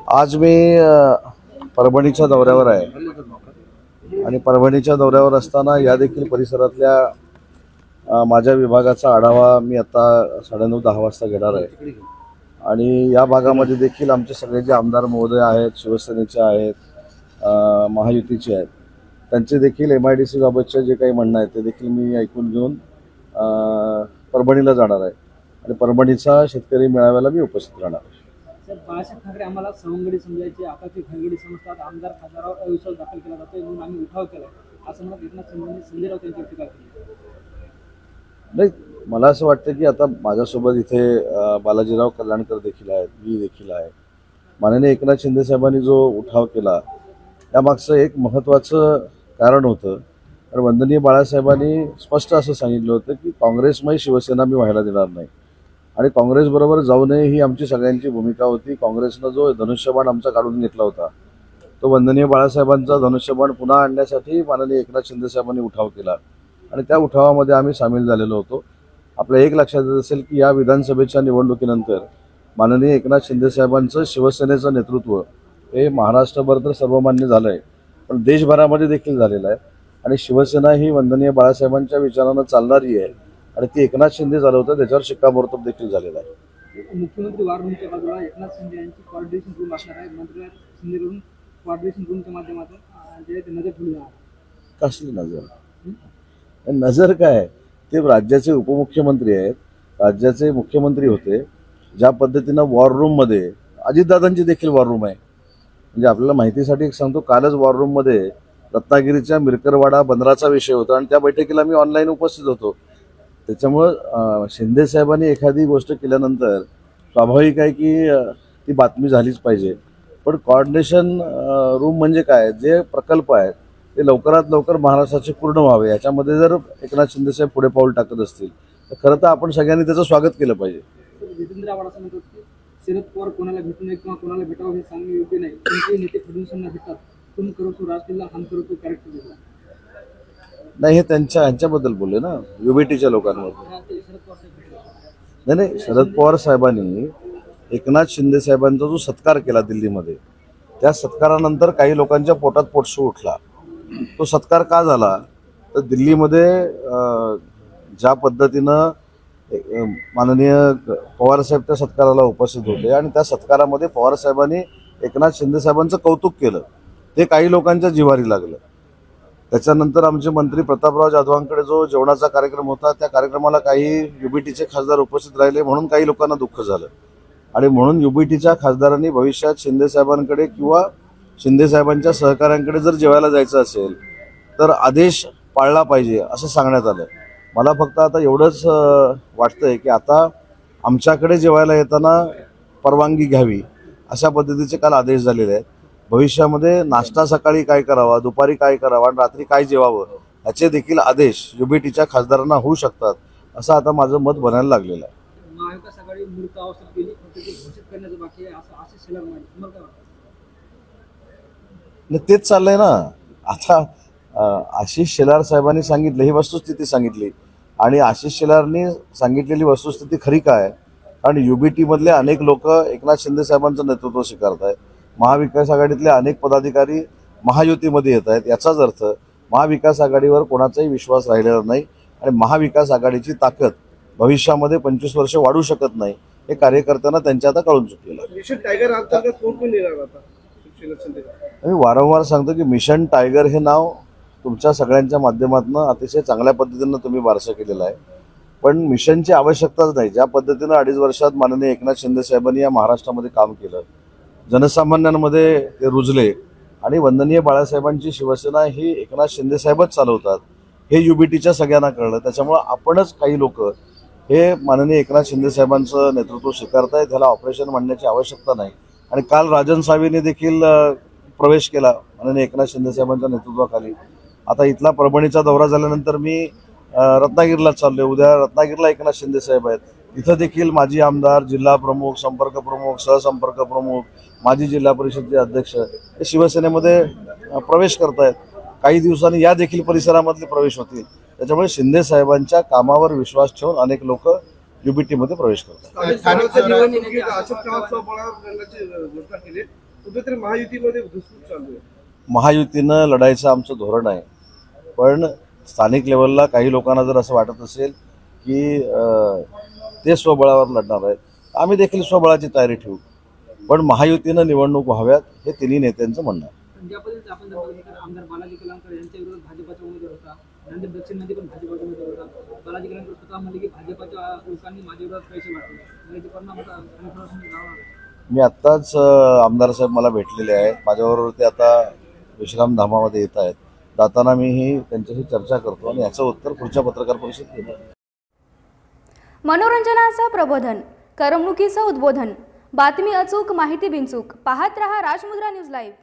आज मी परभणीच्या दौऱ्यावर आहे आणि परभणीच्या दौऱ्यावर असताना या देखील परिसरातल्या माझ्या विभागाचा आढावा मी आता 9:30-10 वाजता घेणार आहे आणि या भागामध्ये देखील आमचे सगळे जे आमदार महोदय आहेत, शिवसेनेचे आहेत, महायुतीचे आहेत, त्यांचे देखील MIDC बाबतचे जे काही म्हणणं आहे ते देखील मी ऐकून घेऊन परभणीला जाणार आहे आणि परभणीचा शेतकरी मेळाव्याला मी उपस्थित राहणार आहे. बाळासाहेब ठाकरे आम्हाला सवंगडी समजायचे, आता ते घरगडी समजतात. आमदार खासदारावर अविश्वास दाखल केला जातोय म्हणून आम्ही उठाव केला असं म्हणत एकनाथ शिंदेंनी संजय राऊत यांची टीका केली. नाही, मला असं वाटतं की आता माझ्यासोबत इथे बालाजीराव कल्याणकर देखील आहेत, मी देखील आहे. माननीय एकनाथ शिंदे साहेबांनी जो उठाव केला त्यामागचं एक महत्त्वाचं कारण होतं. तर वंदनीय बाळासाहेबांनी स्पष्ट असं सांगितलं होतं की काँग्रेसमय शिवसेना मी व्हायला देणार नाही आणि काँग्रेसबरोबर जाऊ नये ही आमची सगळ्यांची भूमिका होती. काँग्रेसनं जो धनुष्यबाण आमचा काढून घेतला होता तो वंदनीय बाळासाहेबांचा धनुष्यबाण पुन्हा आणण्यासाठी माननीय एकनाथ शिंदे साहेबांनी उठाव केला आणि त्या उठावामध्ये आम्ही सामील झालेलो होतो. आपल्या एक लक्षात येत असेल की या विधानसभेच्या निवडणुकीनंतर माननीय एकनाथ शिंदे साहेबांचं शिवसेनेचं नेतृत्व हे महाराष्ट्रभर तर सर्वमान्य झालं आहे, पण देशभरामध्ये देखील झालेलं आहे आणि शिवसेना ही वंदनीय बाळासाहेबांच्या विचारानं चालणारी आहे आणि ती एकनाथ शिंदे चालवतात, त्याच्यावर शिक्कामोर्तब देखील झालेला आहे. मुख्यमंत्री वार रूमच्या बाजूला एकनाथ शिंदे यांची कोऑर्डिनेशन रूम असणार आहे. मंत्री शिंदे रूम कोऑर्डिनेशन रूमच्या माध्यमातून जे नजर ठेवली जाणार. कसली नजर? नजर काय, ते राज्याचे उपमुख्यमंत्री आहेत, राज्याचे मुख्यमंत्री होते. ज्या पद्धतीनं वॉर रूममध्ये अजितदादांची देखील वॉर रूम आहे. म्हणजे आपल्याला माहितीसाठी एक सांगतो, कालच वॉर रूममध्ये रत्नागिरीच्या मिरकरवाडा बंदराचा विषय होता आणि त्या बैठकीला मी ऑनलाईन उपस्थित होतो. त्याच्यामुळं शिंदे साहेबांनी एखादी गोष्ट केल्यानंतर स्वाभाविक आहे की ती बातमी झालीच पाहिजे. पण कोऑर्डिनेशन रूम म्हणजे काय, जे प्रकल्प आहेत ते लवकरात लवकर महाराष्ट्राचे पूर्ण व्हावे याच्यामध्ये जर एकनाथ शिंदे साहेब पुढे पाऊल टाकत असतील तर खरं तर आपण सगळ्यांनी त्याचं स्वागत केलं पाहिजे. जितेंद्र आव्हाड असं म्हणतात की शरद पवार कोणाला भेटू नये किंवा कोणाला भेटावं हे सांगणे योग्य नाही. कोणतेही नेते फडणवीसांना भेटतात, तुम करो तो राजकीयला हम करो तो कॅरेक्टर देतात. नाही, हे यांच्याबद्दल बोलले ना, युबीटीच्या लोकांवर. नाही, शरद पवार साहेबांनी एकनाथ शिंदे साहेबांचा जो सत्कार केला दिल्लीमध्ये, त्या सत्कारानंतर काही लोकांच्या पोटात पोटसू उठला. तो सत्कार का झाला तर दिल्लीमध्ये ज्या पद्धतीनं माननीय पवारसाहेब त्या सत्काराला उपस्थित होते आणि त्या सत्कारामध्ये पवारसाहेबांनी एकनाथ शिंदे साहेबांचं कौतुक केलं, ते काही लोकांच्या जिव्हारी लागलं. त्याच्यानंतर आमचे मंत्री प्रतापराव जाधवांकडे जो जेवणाचा कार्यक्रम होता त्या कार्यक्रमाला काही युबीटीचे खासदार उपस्थित राहिले म्हणून काही लोकांना दुःख झालं आणि म्हणून युबीटीच्या खासदारांनी भविष्यात शिंदे साहेबांकडे किंवा शिंदे साहेबांच्या सहकाऱ्यांकडे जर जेवायला जायचं असेल तर आदेश पाळला पाहिजे असं सांगण्यात आलं. मला फक्त आता एवढंच वाटतंय की आता आमच्याकडे जेवायला येताना परवानगी घ्यावी अशा पद्धतीचे काल आदेश झालेले आहेत. भविष्यामध्ये नाश्ता सकाळी काय करावा, दुपारी काय करावा आणि रात्री काय जेवावं याचे देखील आदेश युबीटीच्या खासदारांना होऊ शकतात असं आता माझं मत बनायला लागलेलं आहे. महाविकास आघाडी मूर्त अवस्थेत गेली, घोषित करण्याचं बाकी आहे असं आशिष शेलार म्हणाले. तुम्हाला काय वाटतं? तेच चाललंय ना आता. आशिष शेलार साहेबांनी सांगितलं, ही वस्तुस्थिती सांगितली आणि आशिष शेलारनी सांगितलेली वस्तुस्थिती खरी काय, कारण युबीटीमधले अनेक लोक एकनाथ शिंदे साहेबांचं नेतृत्व स्वीकारत आहेत. महाविकास आघाडीतले अनेक पदाधिकारी महायुतीमध्ये येत आहेत. याचाच अर्थ महाविकास आघाडीवर कोणाचाही विश्वास राहिलेला नाही आणि महाविकास आघाडीची ताकद भविष्यामध्ये 25 वर्ष वाढू शकत नाही हे कार्यकर्त्यांना त्यांच्या आता कळून चुकलेलं आहे. मी वारंवार सांगतो की मिशन टायगर हे नाव तुमच्या सगळ्यांच्या माध्यमातून अतिशय चांगल्या पद्धतीनं तुम्ही वारसा केलेला आहे, पण मिशनची आवश्यकताच नाही. ज्या पद्धतीनं 2.5 वर्षात माननीय एकनाथ शिंदे साहेबांनी या महाराष्ट्रामध्ये काम केलं, जनसामान्यांमध्ये ते रुजले आणि वंदनीय बाळासाहेबांची शिवसेना ही एकनाथ शिंदे साहेबच चालवतात हे युबीटीच्या सगळ्यांना कळलं. त्याच्यामुळं आपणच काही लोक हे माननीय एकनाथ शिंदे साहेबांचं नेतृत्व स्वीकारतायत, ह्याला ऑपरेशन म्हणण्याची आवश्यकता नाही. आणि काल राजन साहेबांनी देखील प्रवेश केला माननीय एकनाथ शिंदे साहेबांच्या नेतृत्वाखाली. आता इथला परभणीचा दौरा झाल्यानंतर मी रत्नागिरीला चाललोय. उद्या रत्नागिरीला एकनाथ शिंदे साहेब आहेत, तिथं देखील माजी आमदार, जिल्हा प्रमुख, संपर्क प्रमुख, सहसंपर्क प्रमुख, माजी जिल्हा परिषदेचे अध्यक्ष हे शिवसेनेमध्ये प्रवेश करतायत. काही दिवसांनी या देखील परिसरामधले प्रवेश होतील. त्याच्यामुळे शिंदे साहेबांच्या कामावर विश्वास ठेवून अनेक लोक UBT मध्ये प्रवेश करतात. स्थानिक निवडणुकीत अशोक चव्हाण स्वबळावर लढण्याची घोषणा केली. कुठेतरी महायुतीमध्ये धुसफूस चालू आहे. महायुतीनं लढायचं आमचं धोरण आहे, पण स्थानिक लेवलला काही लोकांना जर असं वाटत असेल की ते स्वबळावर लढणार आहेत, आम्ही देखील स्वबळाची तयारी ठेवू, पण महायुतीनं निवडणूक व्हाव्यात हे तिन्ही नेत्यांचं म्हणणं आहे. ज्या पद्धतीने आपण जर आमदार बालाजी कलांकर यांच्या विरोधात भाजपाचा उमेदवार होता, नांदेड दक्षिणमध्ये पण भाजपाचा उमेदवार होता. बालाजी कलांकर स्वतः म्हणले की भाजपाच्या लोकांनी माझ्या विरोधात पैसे वाटले, म्हणजे ते परिणाम होता. मी आत्ताच आमदार साहेब मला भेटलेले आहेत, माझ्याबरोबर ते आता विश्रामधामामध्ये येत आहेत. जाताना मीही त्यांच्याशी चर्चा करतो आणि याचं उत्तर पुढच्या पत्रकार परिषदेत देतो. मनोरंजनाचं प्रबोधन, करमणुकीचं उद्बोधन, बातमी अचूक, माहिती बिनचूक. पाहत रहा राजमुद्रा न्यूज लाईव्ह.